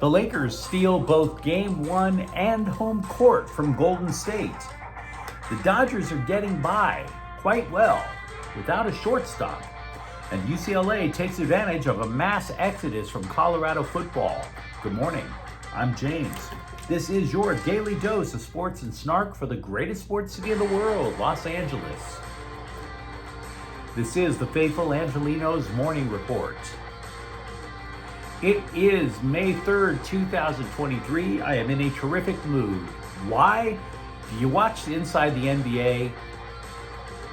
The Lakers steal both Game 1 and home court from Golden State. The Dodgers are getting by quite well without a shortstop. And UCLA takes advantage of a mass exodus from Colorado football. Good morning, I'm James. This is your daily dose of sports and snark for the greatest sports city in the world, Los Angeles. This is the faithful Angelenos Morning Report. It is May 3rd, 2023. I am in a terrific mood. Why? Do you watch Inside the NBA?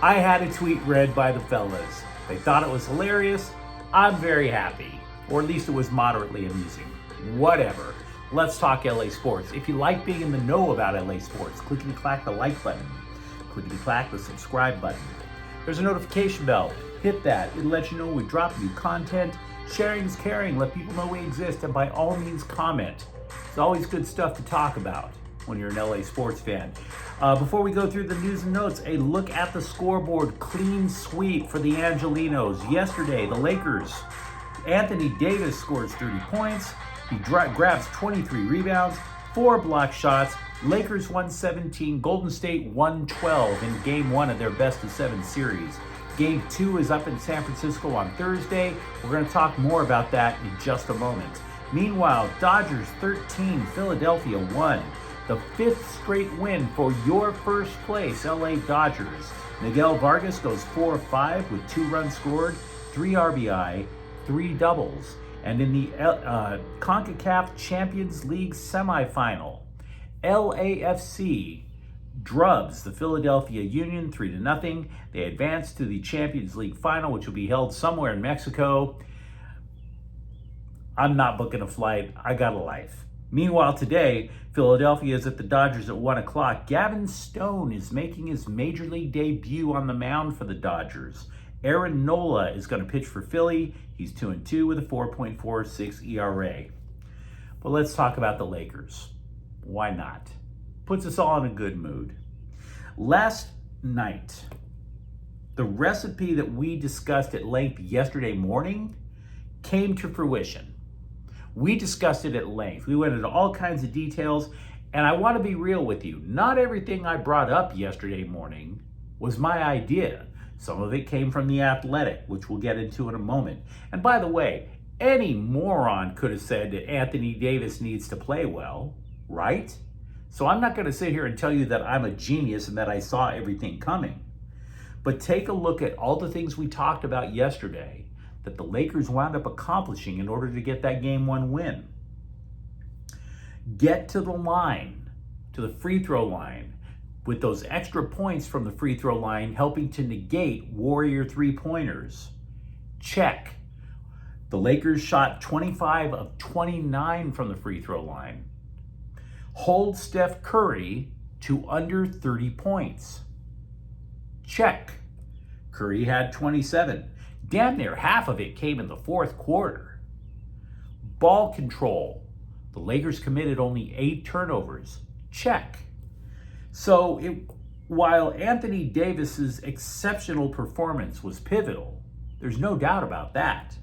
I had a tweet read by the fellas. They thought it was hilarious. I'm very happy. Or at least it was moderately amusing. Whatever. Let's talk LA sports. If you like being in the know about LA sports, clickety-clack the like button. Clickety-clack the subscribe button. There's a notification bell. Hit that. It'll let you know when we drop new content. Sharing is caring. Let people know we exist. And by all means, comment. It's always good stuff to talk about when you're an LA sports fan. Before we go through the news and notes, a look at the scoreboard. Clean sweep for the Angelenos. Yesterday, the Lakers, Anthony Davis scores 30 points. He grabs 23 rebounds, 4 block shots. Lakers 117, Golden State 112 in Game 1 of their best-of-7 series. Game 2 is up in San Francisco on Thursday. We're going to talk more about that in just a moment. Meanwhile, Dodgers 13, Philadelphia 1. The 5th straight win for your first place, LA Dodgers. Miguel Vargas goes 4 of 5 with 2 runs scored, 3 RBI, 3 doubles. And in the CONCACAF Champions League semifinal, LAFC drubs the Philadelphia Union 3-0. They advance to the Champions League final, which will be held somewhere in Mexico. I'm not booking a flight. I got a life. Meanwhile, today, Philadelphia is at the Dodgers at 1 o'clock. Gavin Stone is making his major league debut on the mound for the Dodgers. Aaron Nola is going to pitch for Philly. He's 2-2 with a 4.46 ERA. But let's talk about the Lakers. Why not? Puts us all in a good mood. Last night, the recipe that we discussed at length yesterday morning came to fruition. We discussed it at length. We went into all kinds of details, and I want to be real with you. Not everything I brought up yesterday morning was my idea. Some of it came from The Athletic, which we'll get into in a moment. And by the way, any moron could have said that Anthony Davis needs to play well, right? So I'm not going to sit here and tell you that I'm a genius and that I saw everything coming. But take a look at all the things we talked about yesterday that the Lakers wound up accomplishing in order to get that Game 1 win. Get to the line, to the free throw line, with those extra points from the free throw line helping to negate Warrior three-pointers. Check. The Lakers shot 25 of 29 from the free throw line. Hold Steph Curry to under 30 points. Check. Curry had 27. Damn near half of it came in the fourth quarter. Ball control. The Lakers committed only 8 turnovers. Check. So while Anthony Davis's exceptional performance was pivotal, there's no doubt about that.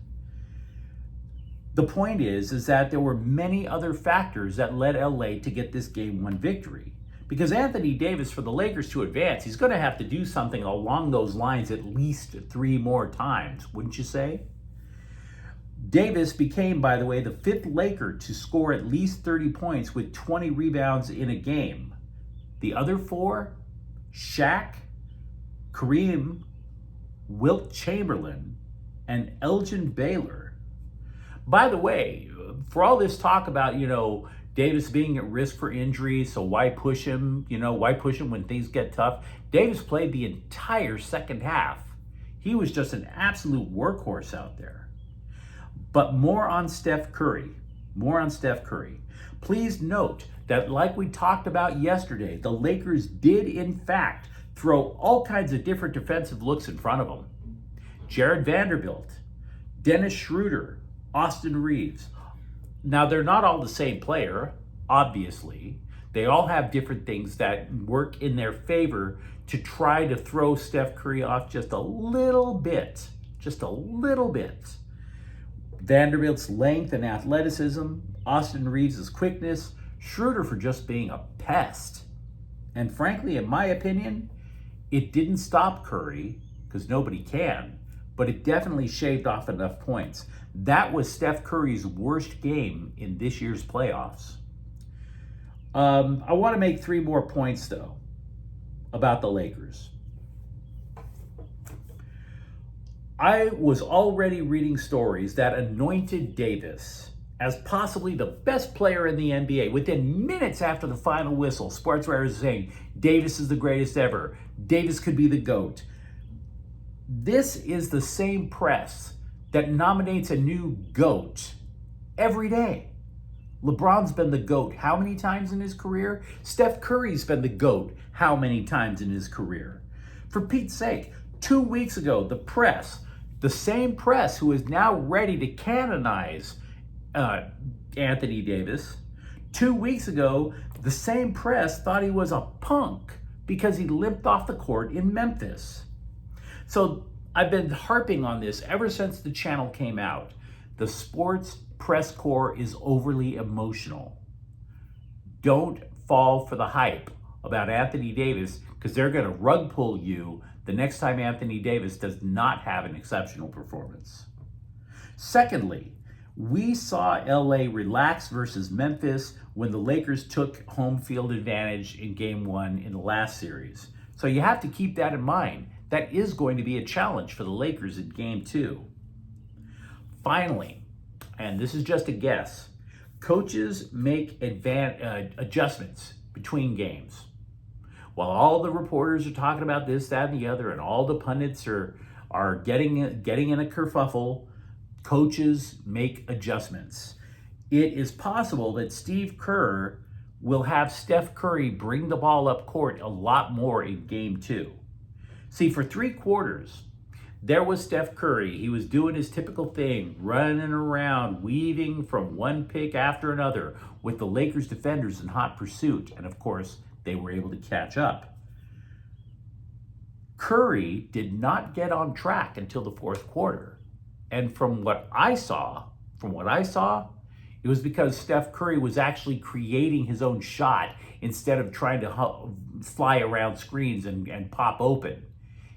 The point is that there were many other factors that led LA to get this Game 1 victory. Because Anthony Davis, for the Lakers to advance, he's going to have to do something along those lines at least 3 more times, wouldn't you say? Davis became, by the way, the 5th Laker to score at least 30 points with 20 rebounds in a game. The other 4, Shaq, Kareem, Wilt Chamberlain, and Elgin Baylor. By the way, for all this talk about, Davis being at risk for injury, so why push him? Why push him when things get tough? Davis played the entire second half. He was just an absolute workhorse out there. But more on Steph Curry. Please note that, like we talked about yesterday, the Lakers did, in fact, throw all kinds of different defensive looks in front of them. Jared Vanderbilt, Dennis Schroeder, Austin Reeves. Now, they're not all the same player, obviously. They all have different things that work in their favor to try to throw Steph Curry off just a little bit. Vanderbilt's length and athleticism, Austin Reeves' quickness, Schroeder for just being a pest. And frankly, in my opinion, it didn't stop Curry, because nobody can, but it definitely shaved off enough points. That was Steph Curry's worst game in this year's playoffs. I want to make 3 more points, though, about the Lakers. I was already reading stories that anointed Davis as possibly the best player in the NBA. Within minutes after the final whistle, sports writers were saying, Davis is the greatest ever. Davis could be the GOAT. This is the same press that nominates a new GOAT every day. LeBron's been the GOAT how many times in his career? Steph Curry's been the GOAT how many times in his career? For Pete's sake, 2 weeks ago, the press, the same press who is now ready to canonize Anthony Davis, 2 weeks ago, the same press thought he was a punk because he limped off the court in Memphis. So I've been harping on this ever since the channel came out. The sports press corps is overly emotional. Don't fall for the hype about Anthony Davis, because they're going to rug pull you the next time Anthony Davis does not have an exceptional performance. Secondly, we saw LA relax versus Memphis when the Lakers took home field advantage in Game 1 in the last series. So you have to keep that in mind. That is going to be a challenge for the Lakers in Game 2. Finally, and this is just a guess, coaches make adjustments between games. While all the reporters are talking about this, that, and the other, and all the pundits are getting in a kerfuffle, coaches make adjustments. It is possible that Steve Kerr will have Steph Curry bring the ball up court a lot more in Game 2. See, for 3 quarters, there was Steph Curry. He was doing his typical thing, running around, weaving from one pick after another with the Lakers defenders in hot pursuit. And of course, they were able to catch up. Curry did not get on track until the 4th quarter. And from what I saw, it was because Steph Curry was actually creating his own shot instead of trying to fly around screens and pop open.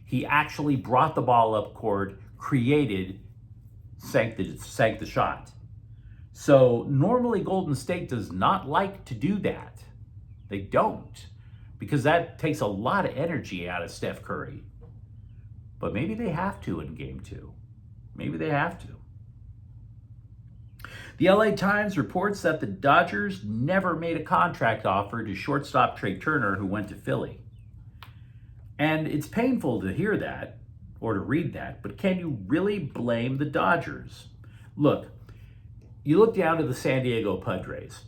He actually brought the ball up court, created, sank the shot. So normally Golden State does not like to do that. They don't, because that takes a lot of energy out of Steph Curry. But maybe they have to in Game 2. Maybe they have to. The LA Times reports that the Dodgers never made a contract offer to shortstop Trey Turner, who went to Philly. And it's painful to hear that or to read that, but can you really blame the Dodgers? Look, you look down to the San Diego Padres.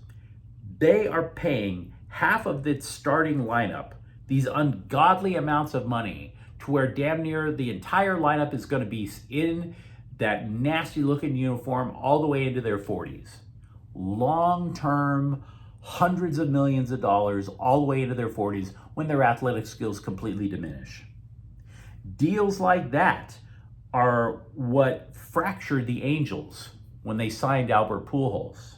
They are paying half of its starting lineup these ungodly amounts of money to where damn near the entire lineup is going to be in that nasty looking uniform all the way into their 40s. Long-term, hundreds of millions of dollars all the way into their 40s when their athletic skills completely diminish. Deals like that are what fractured the Angels when they signed Albert Pujols.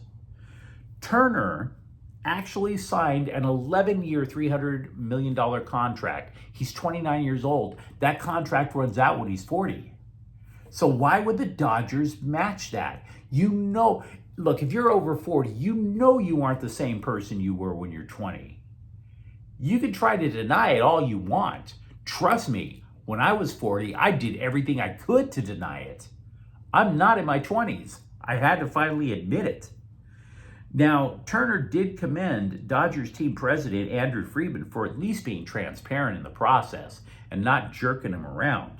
Turner actually signed an 11-year, $300 million contract. He's 29 years old. That contract runs out when he's 40. So why would the Dodgers match that? Look, if you're over 40, you aren't the same person you were when you're 20. You can try to deny it all you want. Trust me, when I was 40, I did everything I could to deny it. I'm not in my 20s. I had to finally admit it. Now, Turner did commend Dodgers team president Andrew Friedman for at least being transparent in the process and not jerking him around.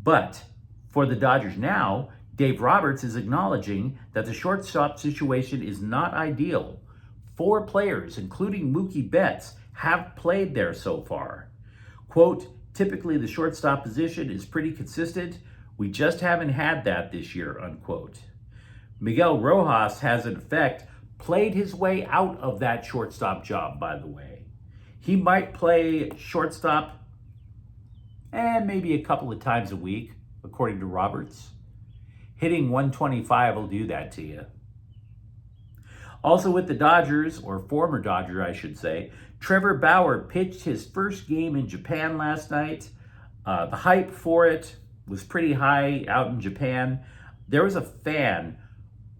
But for the Dodgers now, Dave Roberts is acknowledging that the shortstop situation is not ideal. 4 players, including Mookie Betts, have played there so far. Quote, typically the shortstop position is pretty consistent. We just haven't had that this year, unquote. Miguel Rojas has, in effect, played his way out of that shortstop job, by the way. He might play shortstop maybe a couple of times a week, according to Roberts. Hitting 125 will do that to you. Also with the Dodgers, or former Dodger, I should say, Trevor Bauer pitched his first game in Japan last night. The hype for it was pretty high out in Japan. There was a fan,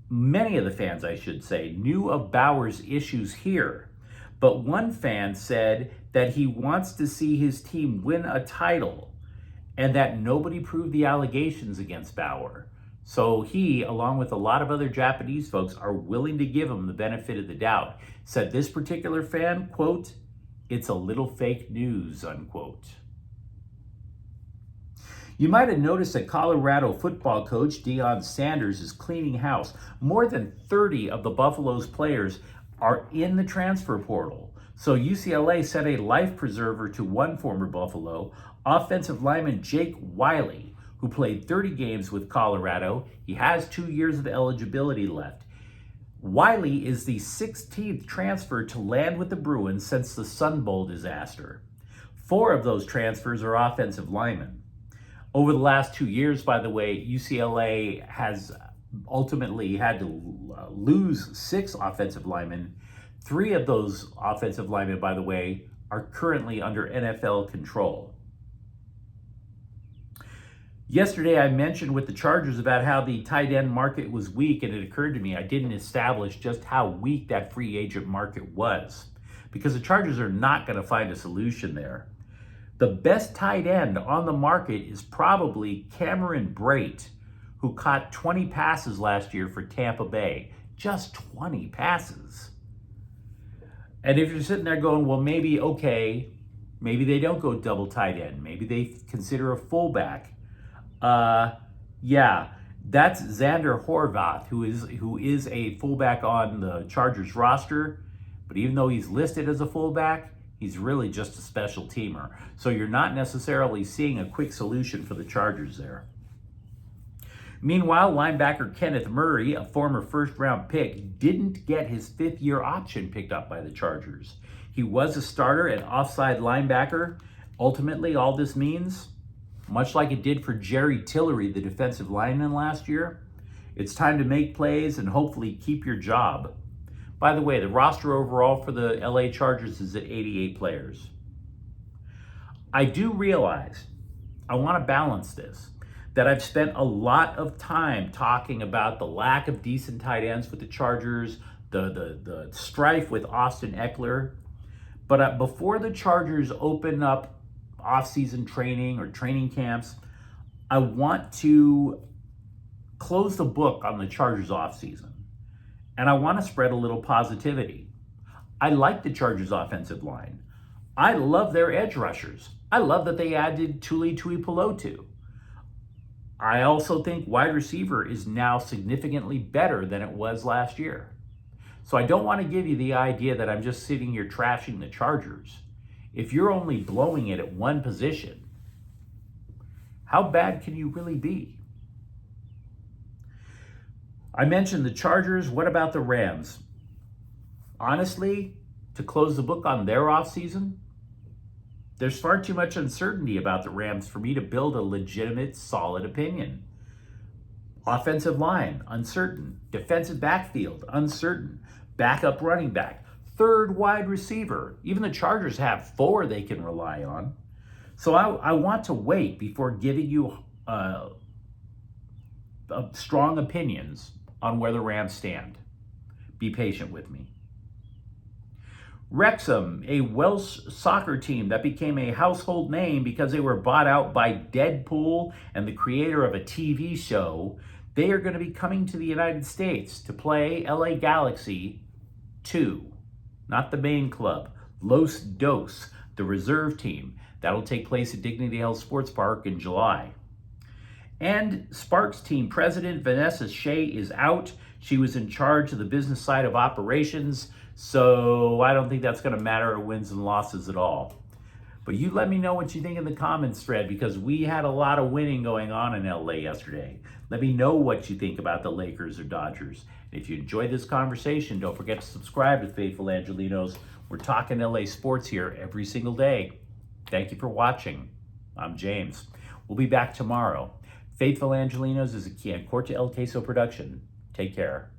many of the fans, I should say, knew of Bauer's issues here. But one fan said that he wants to see his team win a title and that nobody proved the allegations against Bauer. So he, along with a lot of other Japanese folks, are willing to give him the benefit of the doubt. Said this particular fan, quote, "It's a little fake news," unquote. You might have noticed that Colorado football coach Deion Sanders is cleaning house. More than 30 of the Buffalo's players are in the transfer portal. So UCLA sent a life preserver to one former Buffalo, offensive lineman Jake Wiley, who played 30 games with Colorado. He has 2 years of eligibility left. Wiley is the 16th transfer to land with the Bruins since the Sun Bowl disaster. 4 of those transfers are offensive linemen. Over the last 2 years, by the way, UCLA has ultimately had to lose 6 offensive linemen. 3 of those offensive linemen, by the way, are currently under NFL control. Yesterday, I mentioned with the Chargers about how the tight end market was weak, and it occurred to me I didn't establish just how weak that free agent market was, because the Chargers are not going to find a solution there. The best tight end on the market is probably Cameron Brate, who caught 20 passes last year for Tampa Bay. Just 20 passes. And if you're sitting there going, well, maybe they don't go double tight end. Maybe they consider a fullback. Yeah, that's Xander Horvath, who is a fullback on the Chargers roster. But even though he's listed as a fullback, he's really just a special teamer. So you're not necessarily seeing a quick solution for the Chargers there. Meanwhile, linebacker Kenneth Murray, a former first-round pick, didn't get his 5th-year option picked up by the Chargers. He was a starter at offside linebacker. Ultimately, all this means, much like it did for Jerry Tillery, the defensive lineman last year, it's time to make plays and hopefully keep your job. By the way, the roster overall for the LA Chargers is at 88 players. I do realize, I want to balance this, that I've spent a lot of time talking about the lack of decent tight ends with the Chargers, the strife with Austin Eckler. But before the Chargers open up off-season training or training camps, I want to close the book on the Chargers off-season. And I want to spread a little positivity. I like the Chargers offensive line. I love their edge rushers. I love that they added Tuli Tuipulotu. I also think wide receiver is now significantly better than it was last year. So I don't want to give you the idea that I'm just sitting here trashing the Chargers. If you're only blowing it at one position, how bad can you really be? I mentioned the Chargers. What about the Rams? Honestly, to close the book on their offseason, there's far too much uncertainty about the Rams for me to build a legitimate, solid opinion. Offensive line, uncertain. Defensive backfield, uncertain. Backup running back. 3rd wide receiver. Even the Chargers have 4 they can rely on. So I want to wait before giving you strong opinions on where the Rams stand. Be patient with me. Wrexham, a Welsh soccer team that became a household name because they were bought out by Deadpool and the creator of a TV show, they are going to be coming to the United States to play LA Galaxy 2. Not the main club, Los Dos, the reserve team. That'll take place at Dignity Health Sports Park in July. And Sparks team president Vanessa Shea is out. She was in charge of the business side of operations, so I don't think that's going to matter at wins and losses at all. But you let me know what you think in the comments thread, because we had a lot of winning going on in LA yesterday. Let me know what you think about the Lakers or Dodgers. And if you enjoyed this conversation, don't forget to subscribe to Faithful Angelenos. We're talking LA sports here every single day. Thank you for watching. I'm James. We'll be back tomorrow. Faithful Angelenos is a Corte El Queso production. Take care.